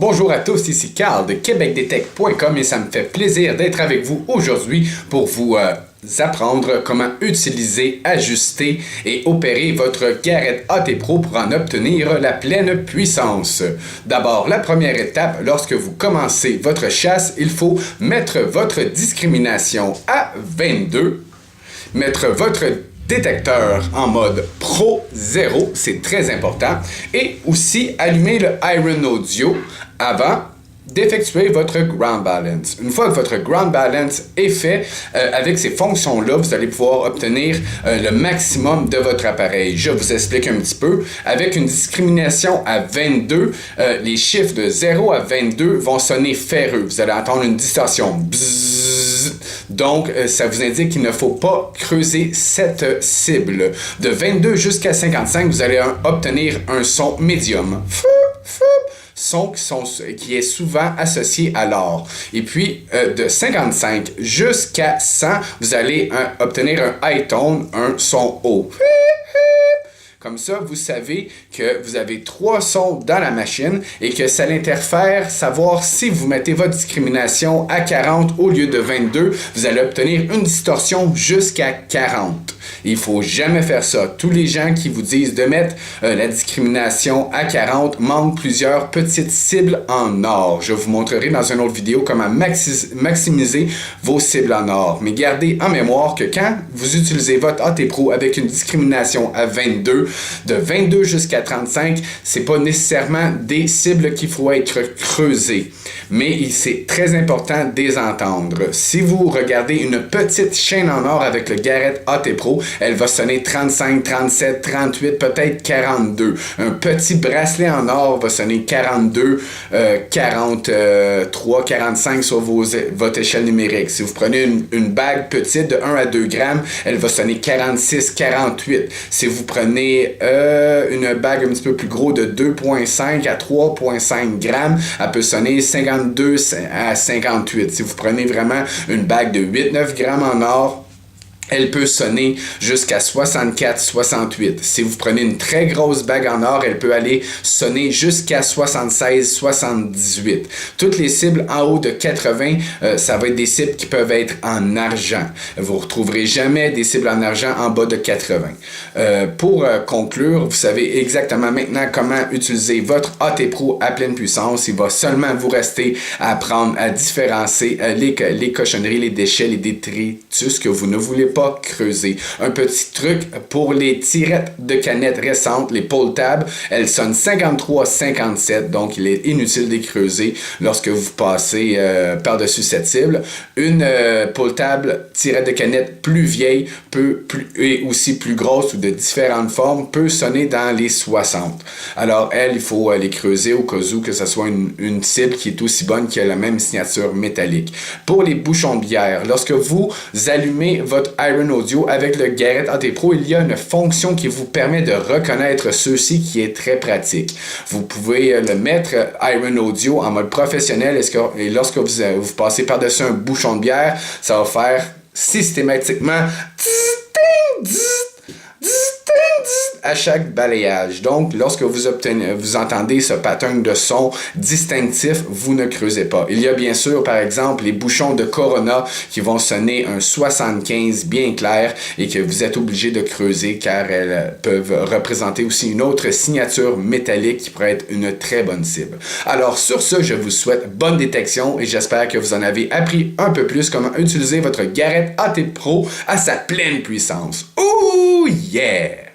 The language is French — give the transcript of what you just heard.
Bonjour à tous, ici Carl de québecdetech.com et ça me fait plaisir d'être avec vous aujourd'hui pour vous apprendre comment utiliser, ajuster et opérer votre Garrett AT Pro pour en obtenir la pleine puissance. D'abord, la première étape, lorsque vous commencez votre chasse, il faut mettre votre discrimination à 22, mettre votre détecteur en mode Pro 0, c'est très important, et aussi allumer le Iron Audio avant d'effectuer votre Ground Balance. Une fois que votre Ground Balance est fait, avec ces fonctions-là, vous allez pouvoir obtenir le maximum de votre appareil. Je vous explique un petit peu. Avec une discrimination à 22, les chiffres de 0 à 22 vont sonner ferreux. Vous allez entendre une distorsion. Bzzz. Donc, ça vous indique qu'il ne faut pas creuser cette cible. De 22 jusqu'à 55, vous allez obtenir un son médium. Son qui est souvent associé à l'or. Et puis, de 55 jusqu'à 100, vous allez obtenir un high tone, un son haut. Comme ça, vous savez que vous avez 3 sons dans la machine et que ça l'interfère, savoir si vous mettez votre discrimination à 40 au lieu de 22, vous allez obtenir une distorsion jusqu'à 40. Il ne faut jamais faire ça. Tous les gens qui vous disent de mettre la discrimination à 40 manquent plusieurs petites cibles en or. Je vous montrerai dans une autre vidéo comment maximiser vos cibles en or. Mais gardez en mémoire que quand vous utilisez votre AT Pro avec une discrimination à 22, de 22 jusqu'à 35, c'est pas nécessairement des cibles qu'il faut être creusées. Mais c'est très important de les entendre. Si vous regardez une petite chaîne en or avec le Garrett AT Pro, elle va sonner 35, 37, 38, peut-être 42. Un petit bracelet en or va sonner 42, 43, 45 sur votre échelle numérique. Si vous prenez une bague petite de 1 à 2 grammes, elle va sonner 46, 48. Si vous prenez une bague un petit peu plus gros de 2,5 à 3,5 grammes, elle peut sonner 52 à 58. Si vous prenez vraiment une bague de 8-9 grammes en or, elle peut sonner jusqu'à 64-68. Si vous prenez une très grosse bague en or, elle peut aller sonner jusqu'à 76-78. Toutes les cibles en haut de 80, ça va être des cibles qui peuvent être en argent. Vous ne retrouverez jamais des cibles en argent en bas de 80. Pour conclure, vous savez exactement maintenant comment utiliser votre AT Pro à pleine puissance. Il va seulement vous rester à apprendre à différencier les cochonneries, les déchets, les détritus que vous ne voulez pas creuser. Un petit truc pour les tirettes de canettes récentes, les pull tabs, elles sonnent 53-57, donc il est inutile de les creuser lorsque vous passez par-dessus cette cible. Une pull tab tirette de canette plus vieille et aussi plus grosse ou de différentes formes peut sonner dans les 60. Alors elle, il faut les creuser au cas où que ce soit une cible qui est aussi bonne, qui a la même signature métallique. Pour les bouchons de bière, lorsque vous allumez votre Iron Audio avec le Garrett AT Pro, il y a une fonction qui vous permet de reconnaître ceux-ci qui est très pratique. Vous pouvez le mettre Iron Audio en mode professionnel et lorsque vous passez par-dessus un bouchon de bière, ça va faire systématiquement à chaque balayage. Donc, lorsque vous entendez ce pattern de son distinctif, vous ne creusez pas. Il y a bien sûr, par exemple, les bouchons de Corona qui vont sonner un 75 bien clair et que vous êtes obligé de creuser car elles peuvent représenter aussi une autre signature métallique qui pourrait être une très bonne cible. Alors, sur ce, je vous souhaite bonne détection et j'espère que vous en avez appris un peu plus comment utiliser votre Garrett AT Pro à sa pleine puissance. Oh yeah!